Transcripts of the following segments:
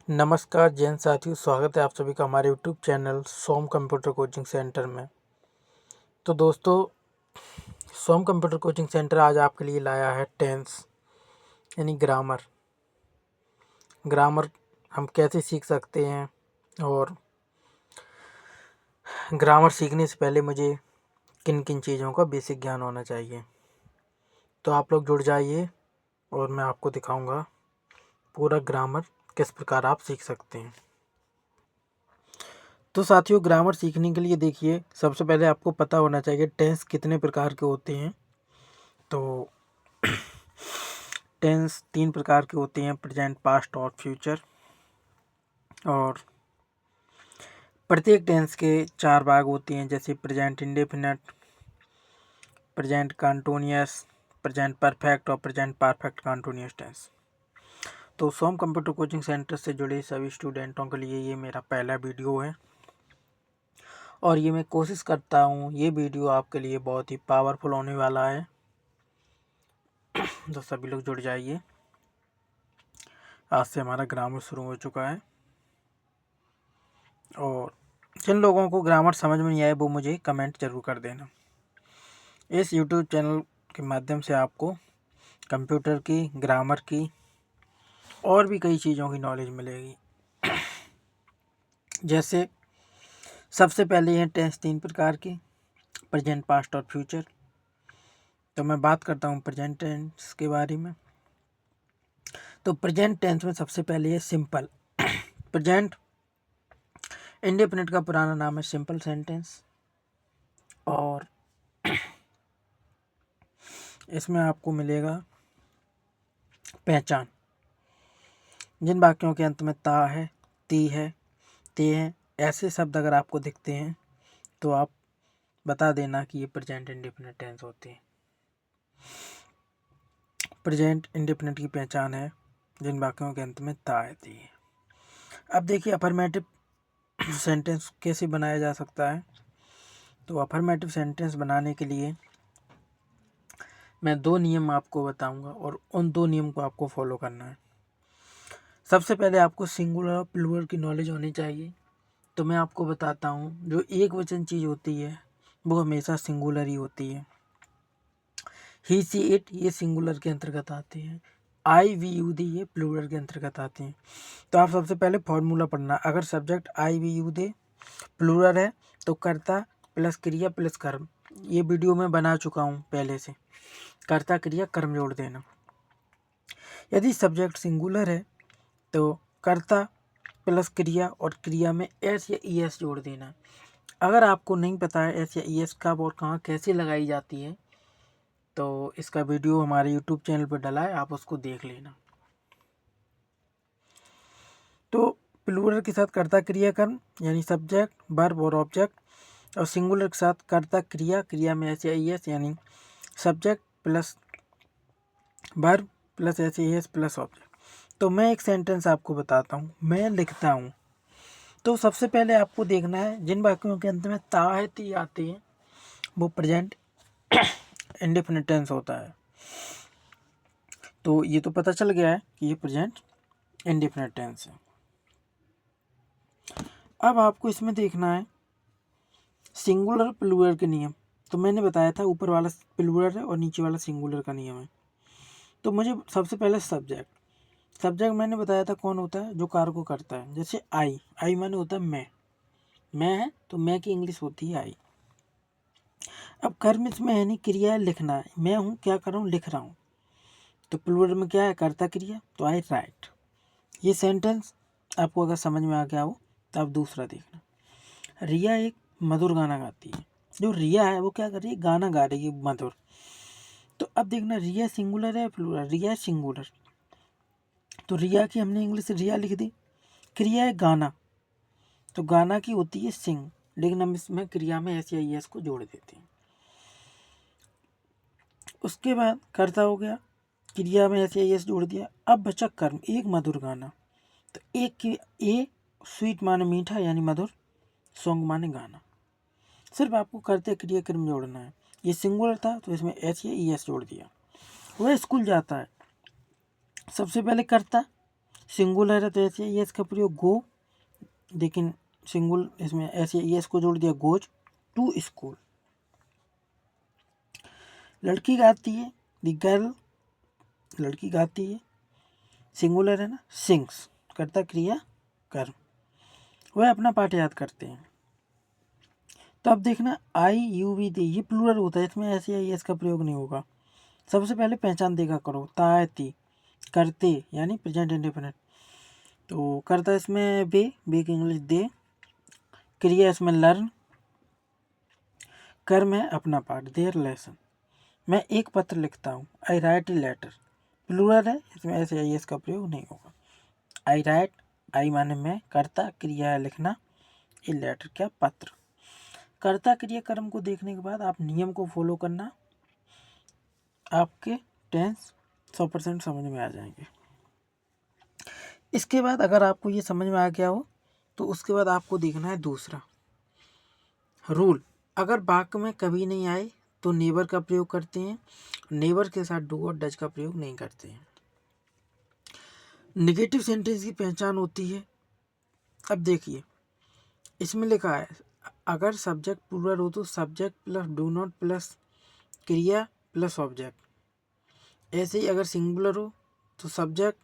नमस्कार जैन साथियों, स्वागत है आप सभी का हमारे यूट्यूब चैनल सोम कंप्यूटर कोचिंग सेंटर में। तो दोस्तों, सोम कंप्यूटर कोचिंग सेंटर आज आपके लिए लाया है टेंस यानी ग्रामर। ग्रामर हम कैसे सीख सकते हैं और ग्रामर सीखने से पहले मुझे किन किन चीज़ों का बेसिक ज्ञान होना चाहिए। तो आप लोग जुड़ जाइए और मैं आपको दिखाऊंगा पूरा ग्रामर किस प्रकार आप सीख सकते हैं। तो साथियों, ग्रामर सीखने के लिए देखिए, सबसे पहले आपको पता होना चाहिए टेंस कितने प्रकार के होते हैं। तो टेंस 3 प्रकार के होते हैं, प्रेजेंट, पास्ट और फ्यूचर। और प्रत्येक टेंस के 4 भाग होते हैं, जैसे present indefinite, present continuous, present perfect और प्रेजेंट परफेक्ट कंटिन्यूअस टेंस। तो सोम कंप्यूटर कोचिंग सेंटर से जुड़े सभी स्टूडेंटों के लिए ये मेरा पहला वीडियो है और ये मैं कोशिश करता हूँ ये वीडियो आपके लिए बहुत ही पावरफुल होने वाला है। तो सभी लोग जुड़ जाइए। आज से हमारा ग्रामर शुरू हो चुका है और जिन लोगों को ग्रामर समझ में नहीं आए वो मुझे कमेंट जरूर कर देना। इस यूट्यूब चैनल के माध्यम से आपको कंप्यूटर की, ग्रामर की और भी कई चीज़ों की नॉलेज मिलेगी। जैसे सबसे पहले हैं टेंस 3 प्रकार के, प्रेजेंट, पास्ट और फ्यूचर। तो मैं बात करता हूँ प्रेजेंट टेंस के बारे में। तो प्रेजेंट टेंस में सबसे पहले है सिंपल। प्रेजेंट इंडेफिनिट का पुराना नाम है सिंपल सेंटेंस और इसमें आपको मिलेगा पहचान। जिन वाक्यों के अंत में ता है, ती है, ते है, ऐसे शब्द अगर आपको दिखते हैं तो आप बता देना कि ये प्रेजेंट इंडेफिनिट टेंस होते हैं। प्रेजेंट इंडेफिनिट की पहचान है जिन वाक्यों के अंत में ता है, ती है। अब देखिए अफर्मेटिव सेंटेंस कैसे बनाया जा सकता है। तो अफर्मेटिव सेंटेंस बनाने के लिए मैं 2 नियम आपको बताऊंगा और उन 2 नियम को आपको फॉलो करना है। सबसे पहले आपको सिंगुलर और प्लूरल की नॉलेज होनी चाहिए। तो मैं आपको बताता हूँ, जो एक वचन चीज़ होती है वो हमेशा सिंगुलर ही होती है। ही, सी, इट ये सिंगुलर के अंतर्गत आते हैं। आई, वी, यू, दे ये प्लूरल के अंतर्गत आते हैं। तो आप सबसे पहले फॉर्मूला पढ़ना। अगर subject I, we, you, they plural है तो कर्ता प्लस क्रिया प्लस कर्म। ये वीडियो में बना चुका हूँ पहले से। कर्ता, क्रिया, कर्म जोड़ देना। यदि सब्जेक्ट सिंगुलर है तो कर्ता प्लस क्रिया और क्रिया में एस या ई एस जोड़ देना। अगर आपको नहीं पता है एस या ई एस कब और कहाँ कैसे लगाई जाती है तो इसका वीडियो हमारे यूट्यूब चैनल पर डला है, आप उसको देख लेना। तो प्लूरल के साथ कर्ता, क्रिया, कर्म यानी सब्जेक्ट, वर्ब और ऑब्जेक्ट, और सिंगुलर के साथ कर्ता, क्रिया, क्रिया में एस या ई एस यानी subject plus verb plus S या ई एस प्लस ऑब्जेक्ट। तो मैं एक सेंटेंस आपको बताता हूँ, मैं लिखता हूँ। तो सबसे पहले आपको देखना है जिन वाक्यों के अंत में ता है, ती आती है वो प्रेजेंट इंडेफिनिट टेंस होता है। तो ये तो पता चल गया है कि ये प्रेजेंट इंडेफिनिट टेंस है। अब आपको इसमें देखना है सिंगुलर प्लूरल के नियम। तो मैंने बताया था ऊपर वाला प्लूरल है और नीचे वाला सिंगुलर का नियम है। तो मुझे सबसे पहले सब्जेक्ट मैंने बताया था कौन होता है, जो कार्य को करता है। जैसे आई माने होता है मैं है तो मैं की इंग्लिश होती है आई। अब कर्म इसमें है नहीं, क्रिया है लिखना है। मैं हूँ, क्या कर रहा हूँ, लिख रहा हूँ। तो प्लूरल में क्या है, कर्ता, क्रिया, तो आई राइट। ये सेंटेंस आपको अगर समझ में आ गया हो तो आप दूसरा देखना। रिया एक मधुर गाना गाती है। जो रिया है वो क्या कर रही है, गाना गा रही है मधुर। तो अब देखना रिया सिंगुलर है प्लूरल, रिया सिंगुलर। तो रिया की हमने इंग्लिश रिया लिख दी। क्रिया है गाना, तो गाना की होती है सिंग, लेकिन हम इसमें क्रिया में एस या ई एस को जोड़ देते हैं। उसके बाद कर्ता हो गया, क्रिया में एस या ई एस जोड़ दिया। अब बचा कर्म, एक मधुर गाना। तो एक की ए स्वीट माने मीठा यानी मधुर, सॉन्ग माने गाना। सिर्फ आपको करते क्रिया कर्म जोड़ना है। ये सिंगुलर था तो इसमें एच या ई एस जोड़ दिया। वह स्कूल जाता है, सबसे पहले कर्ता सिंगुलर है तो एस ई एस का प्रयोग गो, लेकिन सिंगुल इसमें एस ई एस को जोड़ दिया गोज टू स्कूल। लड़की गाती है, द गर्ल, लड़की गाती है, सिंगुलर है ना, सिंग्स, कर्ता क्रिया कर्म। वह अपना पाठ याद करते हैं। तो अब देखना आई यू वी दे ये प्लूरल होता है, इसमें ऐसे आई एस का प्रयोग नहीं होगा। सबसे पहले पहचान देखा करो, तायती करते यानी प्रेजेंट इंडेफिनिट। तो करता इसमें बे की इंग्लिश दे, क्रिया इसमें लर्न, कर्म है अपना पाठ देयर लेसन। मैं एक पत्र लिखता हूँ, आई राइट ए लेटर, प्लूरल है, इसमें ऐसे आई एस का प्रयोग नहीं होगा। आई राइट, आई माने मैं, कर्ता क्रिया है लिखना, ए लेटर क्या पत्र। कर्ता क्रिया कर्म को देखने के बाद आप नियम को फॉलो करना, आपके टेंस 100% समझ में आ जाएंगे। इसके बाद अगर आपको ये समझ में आ गया हो तो उसके बाद आपको देखना है दूसरा रूल। अगर वाक्य में कभी नहीं आए तो नेबर का प्रयोग करते हैं, नेबर के साथ डू और डज का प्रयोग नहीं करते हैं। नेगेटिव सेंटेंस की पहचान होती है। अब देखिए इसमें लिखा है अगर सब्जेक्ट प्लूरल हो तो subject plus do not plus क्रिया प्लस ऑब्जेक्ट। ऐसे ही अगर सिंगुलर हो तो सब्जेक्ट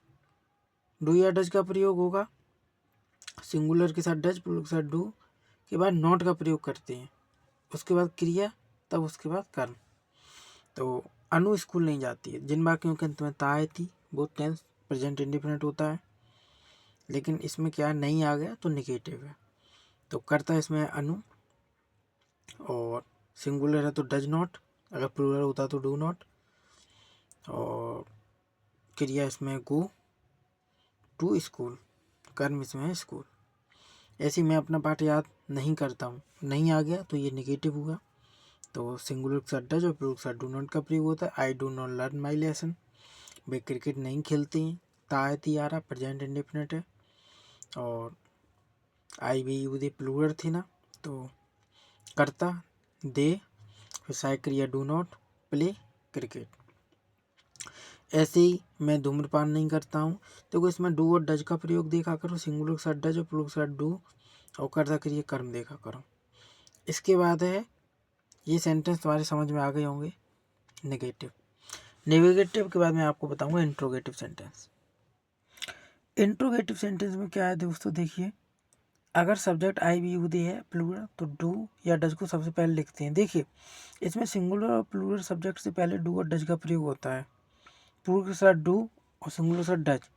डू या डज का प्रयोग होगा, सिंगुलर के साथ डज, प्लूरल के साथ डू के बाद नॉट का प्रयोग करते हैं, उसके बाद क्रिया, तब उसके बाद कर्म। तो अनु स्कूल नहीं जाती है, जिन वाक्यों के अंत में ता आई थी वो टेंस प्रेजेंट इंडिफिनिट होता है, लेकिन इसमें क्या नहीं आ गया तो निगेटिव है। तो करता है इसमें अनु, और सिंगुलर है तो डज नॉट, अगर प्लूरल होता तो डू नॉट, और क्रिया इसमें गो टू स्कूल, कर्म इसमें है स्कूल। ऐसे मैं अपना पाठ याद नहीं करता हूँ, नहीं आ गया तो ये निगेटिव हुआ। तो सिंगुलर के साथ डज और प्लूरल के साथ डू नॉट का प्रयोग होता है। I do not learn my lesson, way cricket नहीं खेलते हैं, तायती आ रहा प्रेजेंट इंडेफिनिट है, और आई भी यू दे प्लूरल थी ना, तो करता दे, फिर साय क्रिया डू नॉट प्ले क्रिकेट। ऐसे ही मैं धूम्रपान नहीं करता हूँ, तो इसमें डू और डज का प्रयोग देखा करो, सिंगुलर के साथ डज और प्लूरल के साथ डू, और करता क्रिया कर्म देखा करो। इसके बाद है ये सेंटेंस तुम्हारे समझ में आ गए होंगे नेगेटिव। नेगेटिव के बाद मैं आपको बताऊंगा इंट्रोगेटिव सेंटेंस। इंट्रोगेटिव सेंटेंस में क्या है दोस्तों, देखिए अगर subject I we you they है प्लूरल तो डू या डज को सबसे पहले लिखते हैं। देखिए इसमें सिंगुलर और प्लूरल सब्जेक्ट से पहले डू और डज का प्रयोग होता है, प्लूरल के साथ डू और सिंगुलर के साथ डज।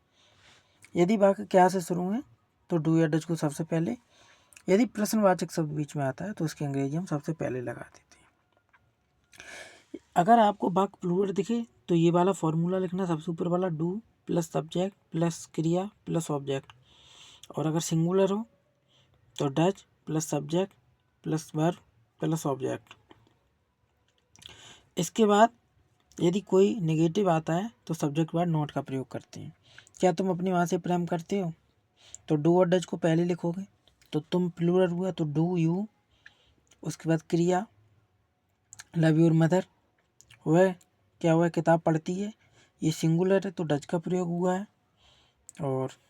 यदि वाक्य क्या से शुरू है तो डू या डज को सबसे पहले, यदि प्रश्नवाचक शब्द बीच में आता है तो उसकी अंग्रेजी हम सबसे पहले लगा देते हैं। अगर आपको वाक्य प्लूरल दिखे तो ये वाला फॉर्मूला लिखना, सबसे ऊपर वाला डू प्लस सब्जेक्ट प्लस क्रिया प्लस ऑब्जेक्ट, और अगर सिंगुलर हो तो does plus subject plus verb plus object. इसके बाद यदि कोई नेगेटिव आता है तो सब्जेक्ट के बाद नॉट का प्रयोग करते हैं। क्या तुम अपनी माँ से प्रेम करते हो, तो डू और डज को पहले लिखोगे, तो तुम प्लूरल हुआ तो डू यू, उसके बाद क्रिया लव योर मदर, वह क्या हुआ किताब पढ़ती है, ये सिंगुलर है तो डज का प्रयोग हुआ है। और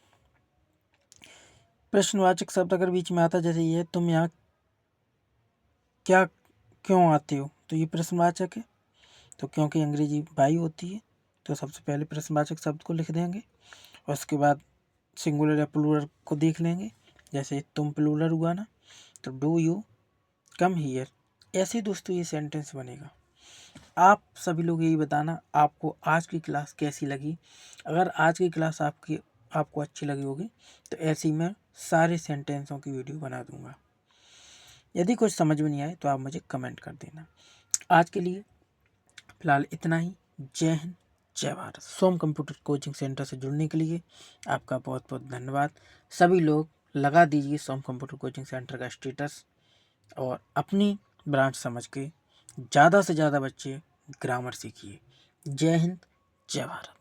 प्रश्नवाचक शब्द अगर बीच में आता है, जैसे ये तुम यहाँ क्या क्यों आते हो, तो ये प्रश्नवाचक है, तो क्योंकि अंग्रेजी बाई होती है तो सबसे पहले प्रश्नवाचक शब्द को लिख देंगे, और उसके बाद सिंगुलर या प्लूरल को देख लेंगे, जैसे तुम प्लूरल हुआ ना तो डू यू कम हियर। ऐसे दोस्तों ये सेंटेंस बनेगा। आप सभी लोग यही बताना आपको आज की क्लास कैसी लगी। अगर आज की क्लास आपको अच्छी लगी होगी तो ऐसे ही मैं सारे सेंटेंसों की वीडियो बना दूंगा। यदि कुछ समझ में नहीं आए तो आप मुझे कमेंट कर देना। आज के लिए फिलहाल इतना ही। जय हिंद, जय भारत। सोम कंप्यूटर कोचिंग सेंटर से जुड़ने के लिए आपका बहुत बहुत धन्यवाद। सभी लोग लगा दीजिए सोम कंप्यूटर कोचिंग सेंटर का स्टेटस, और अपनी ब्रांच समझ के ज़्यादा से ज़्यादा बच्चे ग्रामर सीखिए। जय हिंद, जय भारत।